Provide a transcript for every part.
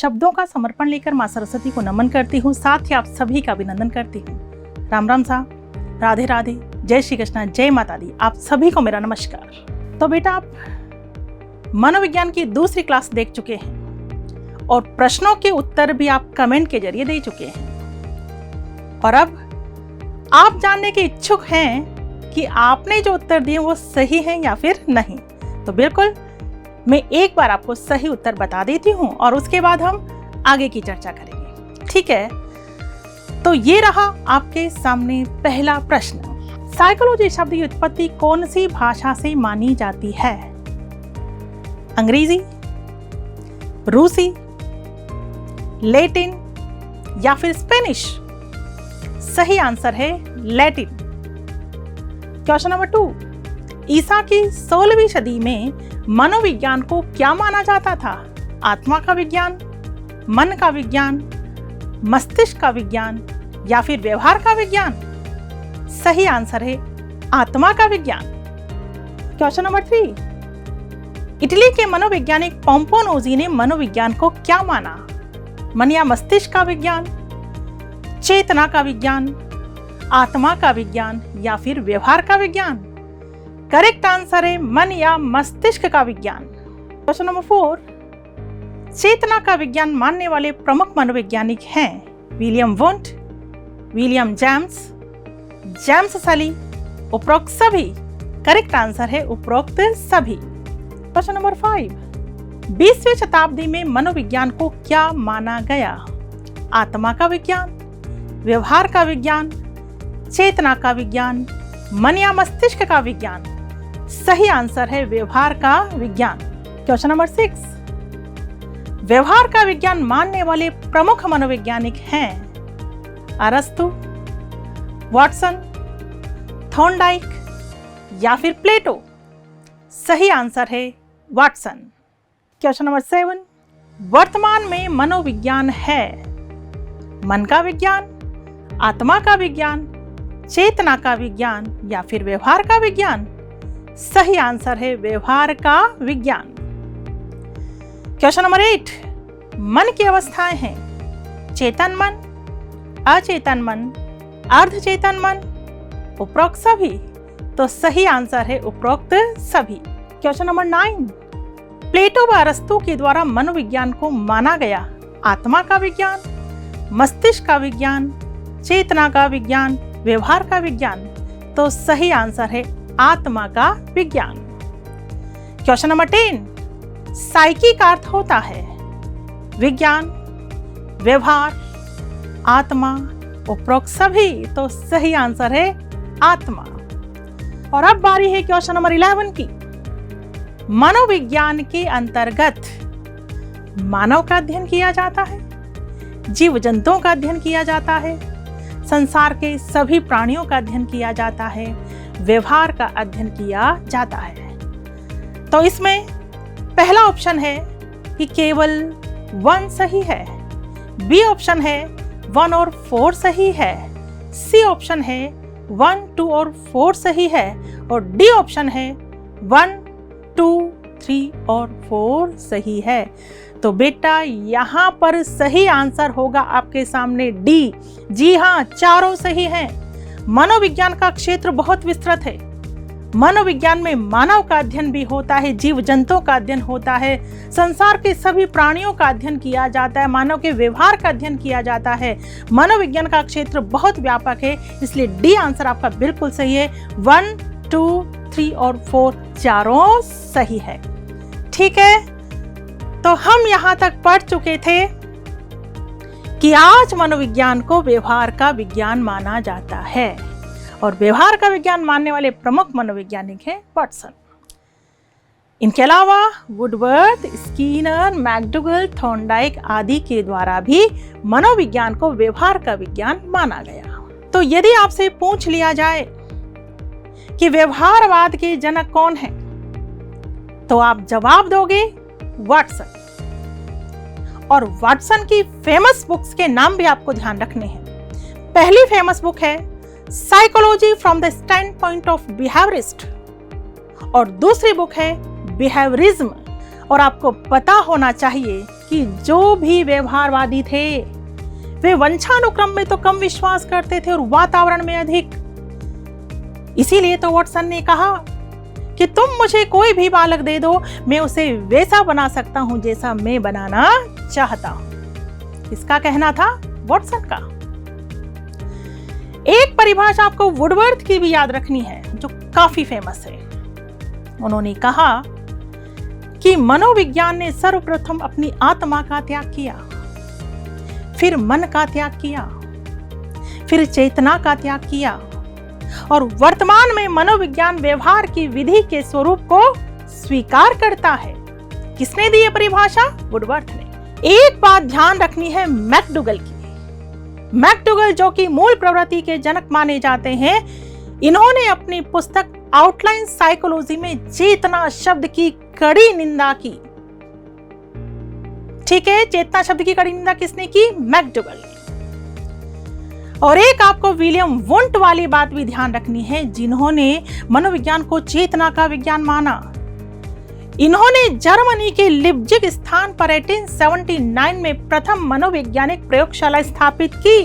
शब्दों का समर्पण लेकर माँ सरस्वती को नमन करती हूँ, साथ ही आप सभी का अभिनंदन करती हूँ। राम राम साहब, राधे राधे, जय श्री कृष्णा, जय माता दी, आप सभी को मेरा नमस्कार। तो बेटा, आप मनोविज्ञान की दूसरी क्लास देख चुके हैं और प्रश्नों के उत्तर भी आप कमेंट के जरिए दे चुके हैं और अब आप जानने के इच्छुक हैं कि आपने जो उत्तर दिए वो सही है या फिर नहीं। तो बिल्कुल मैं एक बार आपको सही उत्तर बता देती हूँ और उसके बाद हम आगे की चर्चा करेंगे, ठीक है। तो ये रहा आपके सामने पहला प्रश्न। साइकोलॉजी शब्द की उत्पत्ति कौन सी भाषा से मानी जाती है? अंग्रेजी, रूसी, लैटिन या फिर स्पेनिश? सही आंसर है लैटिन। क्वेश्चन नंबर 2, ईसा की 16वीं सदी में मनोविज्ञान को क्या माना जाता था? आत्मा का विज्ञान, मन का विज्ञान, मस्तिष्क का विज्ञान या फिर व्यवहार का विज्ञान? सही आंसर है आत्मा का विज्ञान। क्वेश्चन नंबर 3, इटली के मनोवैज्ञानिक पोम्पोनोजी ने मनोविज्ञान को क्या माना? मन या मस्तिष्क का विज्ञान, चेतना का विज्ञान, आत्मा का विज्ञान या फिर व्यवहार का विज्ञान? करेक्ट आंसर है मन या मस्तिष्क का विज्ञान। क्वेश्चन नंबर 4, चेतना का विज्ञान मानने वाले प्रमुख मनोवैज्ञानिक हैं William Wundt, William James, James सली, उपरोक्त सभी? करेक्ट आंसर है उपरोक्त सभी। क्वेश्चन नंबर 5, 20वीं शताब्दी में मनोविज्ञान को क्या माना गया? आत्मा का विज्ञान, व्यवहार का विज्ञान, चेतना का विज्ञान, मन या मस्तिष्क का विज्ञान? सही आंसर है व्यवहार का विज्ञान। क्वेश्चन नंबर 6, व्यवहार का विज्ञान मानने वाले प्रमुख मनोवैज्ञानिक हैं अरस्तु, वॉटसन, थॉर्नडाइक या फिर प्लेटो? सही आंसर है वॉटसन। क्वेश्चन नंबर 7, वर्तमान में मनोविज्ञान है मन का विज्ञान, आत्मा का विज्ञान, चेतना का विज्ञान या फिर व्यवहार का विज्ञान? सही आंसर है व्यवहार का विज्ञान। क्वेश्चन नंबर 8, मन की अवस्थाएं हैं चेतन मन, अचेतन मन, अर्धचेतन मन, उपरोक्त सभी? तो सही आंसर है उपरोक्त सभी। क्वेश्चन नंबर 9, प्लेटो व अरस्तु के द्वारा मनोविज्ञान को माना गया आत्मा का विज्ञान, मस्तिष्क का विज्ञान, चेतना का विज्ञान, व्यवहार का विज्ञान? तो सही आंसर है आत्मा का विज्ञान। क्वेश्चन नंबर 10, साइकी का अर्थ होता है विज्ञान, व्यवहार, आत्मा, उपरोक्त सभी? तो सही आंसर है आत्मा। और अब बारी है क्वेश्चन नंबर 11 की। मनोविज्ञान के अंतर्गत मानव का अध्ययन किया जाता है, जीव जंतुओं का अध्ययन किया जाता है, संसार के सभी प्राणियों का अध्ययन किया जाता है, व्यवहार का अध्ययन किया जाता है। तो इसमें पहला ऑप्शन है कि केवल 1 सही है, बी ऑप्शन है 1 और 4 सही है, सी ऑप्शन है 1, 2 और 4 सही है और डी ऑप्शन है 1, 2, 3 और 4 सही है। तो बेटा यहाँ पर सही आंसर होगा आपके सामने डी। जी हाँ, चारों सही हैं। मनोविज्ञान का क्षेत्र बहुत विस्तृत है। मनोविज्ञान में मानव का अध्ययन भी होता है, जीव जंतुओं का अध्ययन होता है, संसार के सभी प्राणियों का अध्ययन किया जाता है, मानव के व्यवहार का अध्ययन किया जाता है। मनोविज्ञान का क्षेत्र बहुत व्यापक है, इसलिए डी आंसर आपका बिल्कुल सही है। 1, 2, 3 और 4 चारों सही है। ठीक है, तो हम यहाँ तक पढ़ चुके थे कि आज मनोविज्ञान को व्यवहार का विज्ञान माना जाता है और व्यवहार का विज्ञान मानने वाले प्रमुख मनोवैज्ञानिक हैं वाटसन। इनके अलावा वुडवर्थ, स्किनर, मैकडूगल, थॉर्नडाइक आदि के द्वारा भी मनोविज्ञान को व्यवहार का विज्ञान माना गया। तो यदि आपसे पूछ लिया जाए कि व्यवहारवाद के जनक कौन हैं, तो आप जवाब दोगे वाटसन। और वाटसन की फेमस बुक्स के नाम भी आपको ध्यान रखने हैं। पहली फेमस बुक है psychology from the stand point of behaviourist और दूसरी बुक है बिहेवियरिज्म और आपको पता होना चाहिए कि जो भी व्यवहारवादी थे वे वंशानुक्रम में तो कम विश्वास करते थे और वातावरण में अधिक। इसीलिए तो वॉटसन ने कहा कि तुम मुझे कोई भी बालक दे दो, मैं उसे वैसा बना सकता हूं जैसा मैं बनाना चाहता हूं। किसका कहना था? वॉटसन का। एक परिभाषा आपको वुडवर्थ की भी याद रखनी है जो काफी फेमस है। उन्होंने कहा कि मनोविज्ञान ने सर्वप्रथम अपनी आत्मा का त्याग किया, फिर मन का त्याग किया, फिर चेतना का त्याग किया और वर्तमान में मनोविज्ञान व्यवहार की विधि के स्वरूप को स्वीकार करता है। किसने दी ये परिभाषा? वुडवर्थ ने। एक बात ध्यान रखनी है मैकडूगल की। मैकडूगल जो कि मूल प्रवृत्ति के जनक माने जाते हैं, इन्होंने अपनी पुस्तक आउटलाइन साइकोलॉजी में चेतना शब्द की कड़ी निंदा की। ठीक है, चेतना शब्द की कड़ी निंदा किसने की? मैकडूगल ने। और एक आपको विलियम वुंट वाली बात भी ध्यान रखनी है, जिन्होंने मनोविज्ञान को चेतना का विज्ञान माना। इन्होंने जर्मनी के लिप्जिग स्थान पर 1879 में प्रथम मनोवैज्ञानिक प्रयोगशाला स्थापित की।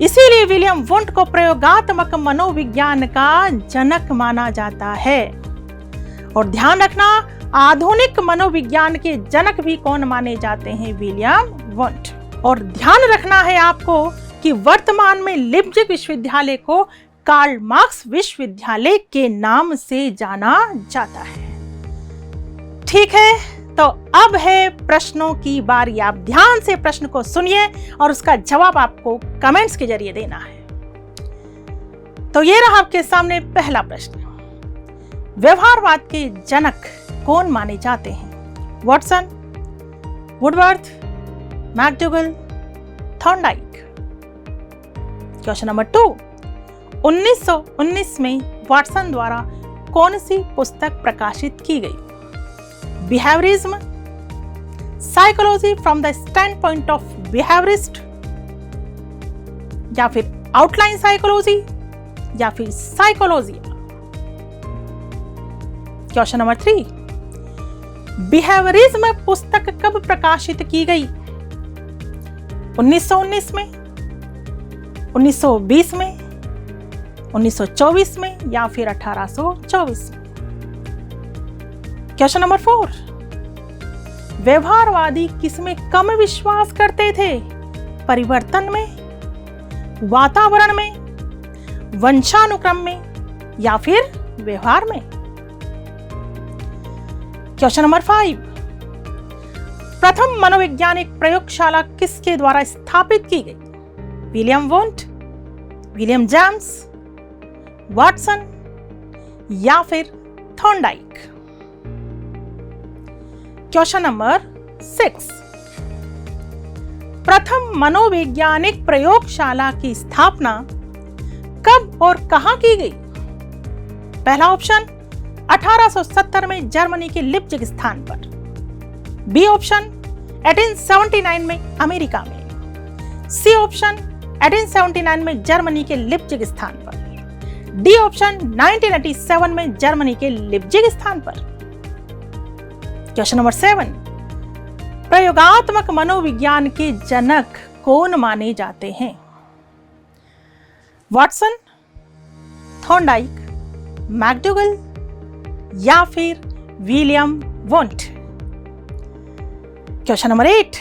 इसीलिए विलियम वुंट को प्रयोगात्मक मनोविज्ञान का जनक माना जाता है। और ध्यान रखना, आधुनिक मनोविज्ञान के जनक भी कौन माने जाते हैं? William Wundt. और ध्यान रखना है आपको कि वर्तमान में लिप्जिग विश्वविद्यालय को कार्ल मार्क्स विश्वविद्यालय के नाम से जाना जाता है। ठीक है, तो अब है प्रश्नों की बारी। आप ध्यान से प्रश्न को सुनिए और उसका जवाब आपको कमेंट्स के जरिए देना है। तो ये रहा आपके सामने पहला प्रश्न। व्यवहारवाद के जनक कौन माने जाते हैं? Watson, Woodworth, McDougall, Thorndike. Question number 2, 1919 में वॉटसन द्वारा कौन सी पुस्तक प्रकाशित की गई? Behaviourism, psychology from the stand point of behaviourist, या फिर आउटलाइन साइकोलॉजी, या फिर साइकोलॉजी। क्वेश्चन नंबर 3, बिहेवियरिज्म पुस्तक कब प्रकाशित की गई? 1919 में, 1920 में, 1924 में, या फिर 1824 में? क्वेश्चन नंबर 4, व्यवहारवादी किसमें कम विश्वास करते थे? परिवर्तन में, वातावरण में, वंशानुक्रम में, या फिर व्यवहार में? क्वेश्चन नंबर 5, प्रथम मनोवैज्ञानिक प्रयोगशाला किसके द्वारा स्थापित की गई? William Wundt, William James, Watson, या फिर थॉर्नडाइक? क्वेश्चन नंबर 6, प्रथम मनोवैज्ञानिक प्रयोगशाला की स्थापना कब और कहां की गई? पहला ऑप्शन 1870 में जर्मनी के लिप्जिग स्थान पर, बी ऑप्शन 1879 में अमेरिका में, सी ऑप्शन 1879 में जर्मनी के लिप्जिग स्थान पर, डी ऑप्शन 1987 में जर्मनी के लिप्जिग स्थान पर। क्वेश्चन नंबर 7, प्रयोगात्मक मनोविज्ञान के जनक कौन माने जाते हैं? वॉटसन, थॉर्नडाइक, मैकडूगल, या फिर विलियम वुंट? क्वेश्चन नंबर 8,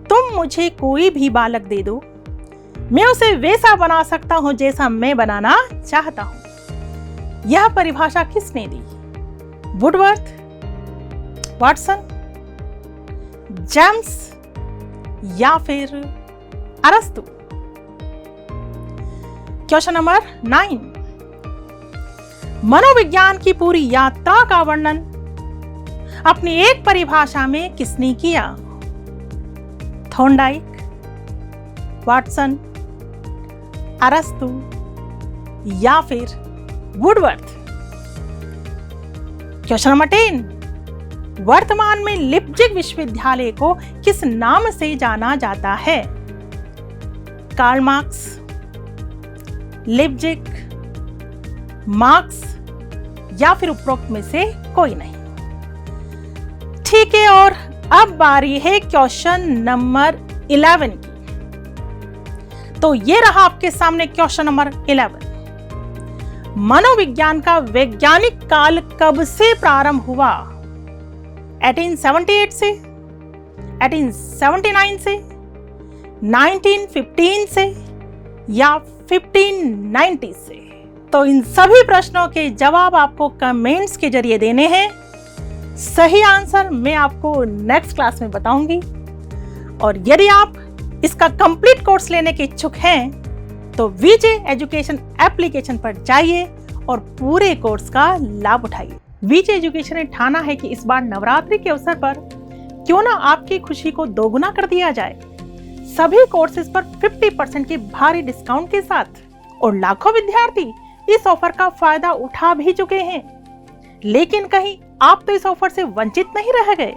तुम मुझे कोई भी बालक दे दो, मैं उसे वैसा बना सकता हूं जैसा मैं बनाना चाहता हूं। यह परिभाषा किसने दी? वुडवर्थ, वॉटसन, जेम्स, या फिर अरस्तु? क्वेश्चन नंबर 9, मनोविज्ञान की पूरी यात्रा का वर्णन अपनी एक परिभाषा में किसने किया? थॉर्नडाइक, वॉटसन, अरस्तु, या फिर वुडवर्थ? क्वेश्चन नंबर 10, वर्तमान में लिप्जिग विश्वविद्यालय को किस नाम से जाना जाता है? कार्ल मार्क्स, लिप्जिग, मार्क्स, या फिर उपरोक्त में से कोई नहीं? ठीक है, और अब बारी है क्वेश्चन नंबर 11 की। तो ये रहा आपके सामने क्वेश्चन नंबर 11। मनोविज्ञान का वैज्ञानिक काल कब से प्रारंभ हुआ? 1878 से, 1879 से, 1915 से या 1590 से? तो इन सभी प्रश्नों के जवाब आपको कमेंट्स के जरिए देने हैं। सही आंसर मैं आपको नेक्स्ट क्लास में बताऊंगी। और यदि आप इसका कंप्लीट कोर्स लेने के इच्छुक हैं तो वीजे एजुकेशन एप्लीकेशन पर जाइए और पूरे कोर्स का लाभ उठाइए। वीजे एजुकेशन ने ठाना है कि इस बार नवरात्रि के अवसर पर क्यों ना आपकी खुशी को दोगुना कर दिया जाए, सभी कोर्सेज पर 50% के भारी डिस्काउंट के साथ। और लाखों विद्यार्थी इस ऑफर का फायदा उठा भी चुके हैं। लेकिन कहीं आप तो इस ऑफर से वंचित नहीं रह गए।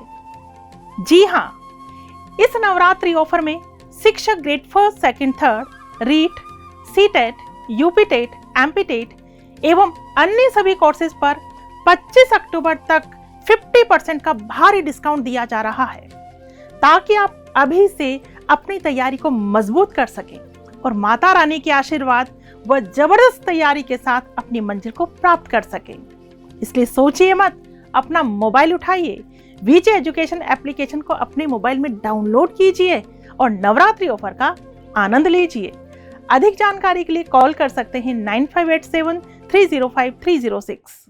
जी हाँ, इस नवरात्रि ऑफर में शिक्षक grade 1, 2, 3, REET, CTET, UPTET, MPTET एवं अन्य सभी कोर्सेज पर 25 अक्टूबर तक 50% का भारी डिस्काउंट दिया जा रहा है, ताकि आप अभी से अपनी तैयारी को मजबूत कर सकें और माता रानी के आशीर्वाद व जबरदस्त तैयारी के साथ अपनी मंजिल को प्राप्त कर सकें। इसलिए सोचिए मत, अपना मोबाइल उठाइए, वीजे एजुकेशन एप्लीकेशन को अपने मोबाइल में डाउनलोड कीजिए और नवरात्रि ऑफर का आनंद लीजिए। अधिक जानकारी के लिए कॉल कर सकते हैं 9587 305 306।